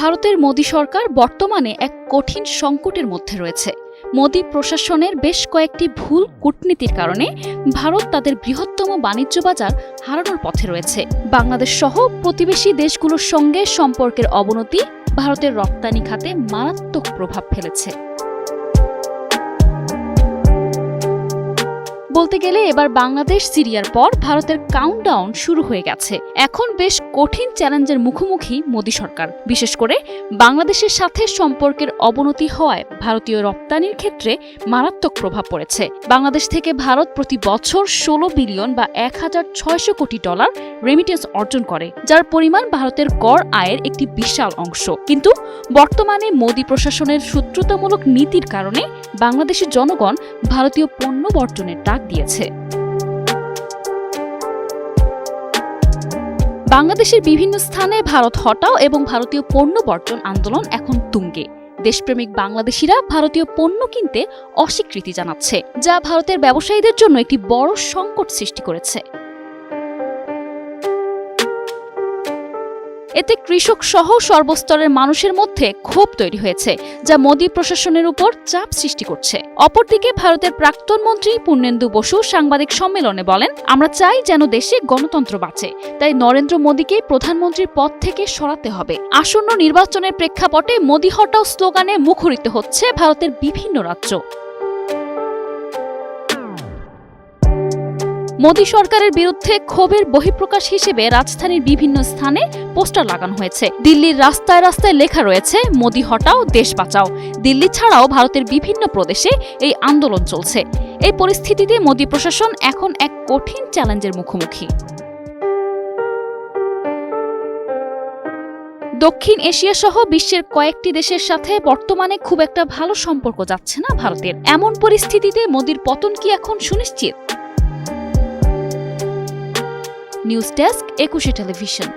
ভারতের মোদি সরকার বর্তমানে এক কঠিন সংকটের মধ্যে রয়েছে। মোদি প্রশাসনের বেশ কয়েকটি ভুল কূটনীতির কারণে ভারত তাদের বৃহত্তম বাণিজ্য বাজার হারানোর পথে রয়েছে। বাংলাদেশ সহ প্রতিবেশী দেশগুলোর সঙ্গে সম্পর্কের অবনতি ভারতের রপ্তানি খাতে মারাত্মক প্রভাব ফেলেছে। বলতে গেলে এবার বাংলাদেশ সিরিয়ার পর ভারতের কাউন্টডাউন শুরু হয়ে গেছে। এখন বেশ কঠিন চ্যালেঞ্জের মুখোমুখি মোদি সরকার। বিশেষ করে বাংলাদেশের সাথে সম্পর্কের অবনতি হওয়ায় ভারতীয় রপ্তানির ক্ষেত্রে মারাত্মক প্রভাব পড়েছে। বাংলাদেশ থেকে ভারত প্রতি বছর 16 বিলিয়ন বা 1600 কোটি ডলার রেমিটেন্স অর্জন করে, যার পরিমাণ ভারতের গড় আয়ের একটি বিশাল অংশ। কিন্তু বর্তমানে মোদি প্রশাসনের শত্রুতামূলক নীতির কারণে বাংলাদেশের জনগণ ভারতীয় পণ্য বর্জনের ডাক দিয়েছে। বাংলাদেশের বিভিন্ন স্থানে ভারত হটাও এবং ভারতীয় পণ্য বর্জন আন্দোলন এখন তুঙ্গে। দেশপ্রেমিক বাংলাদেশিরা ভারতীয় পণ্য কিনতে অস্বীকৃতি জানাচ্ছে, যা ভারতের ব্যবসায়ীদের জন্য একটি বড় সংকট সৃষ্টি করেছে। এতে কৃষক সহ সর্বস্তরের মানুষের মধ্যে ক্ষোভ তৈরি হয়েছে, যা মোদি প্রশাসনের উপর চাপ সৃষ্টি করছে। অপরদিকে ভারতের প্রাক্তন মন্ত্রী পূর্ণেন্দু বসু সাংবাদিক সম্মেলনে বলেন, আমরা চাই যেন দেশে গণতন্ত্র বাঁচে, তাই নরেন্দ্র মোদীকে প্রধানমন্ত্রীর পদ থেকে সরাতে হবে। আসন্ন নির্বাচনের প্রেক্ষাপটে মোদি হটাও স্লোগানে মুখরিত হচ্ছে ভারতের বিভিন্ন রাজ্য। মোদি সরকারের বিরুদ্ধে ক্ষোভের বহিঃপ্রকাশ হিসেবে রাজধানীর বিভিন্ন স্থানে পোস্টার লাগানো হয়েছে। দিল্লির রাস্তায় রাস্তায় লেখা রয়েছে মোদি হটাও দেশ বাঁচাও। দিল্লি ছাড়াও ভারতের বিভিন্ন প্রদেশে এই আন্দোলন চলছে। এই পরিস্থিতিতে মোদি প্রশাসন এখন এক কঠিন চ্যালেঞ্জের মুখোমুখি। দক্ষিণ এশিয়া সহ বিশ্বের কয়েকটি দেশের সাথে বর্তমানে খুব একটা ভালো সম্পর্ক যাচ্ছে না ভারতের। এমন পরিস্থিতিতে মোদির পতন কি এখন সুনিশ্চিত? News desk, 21 television.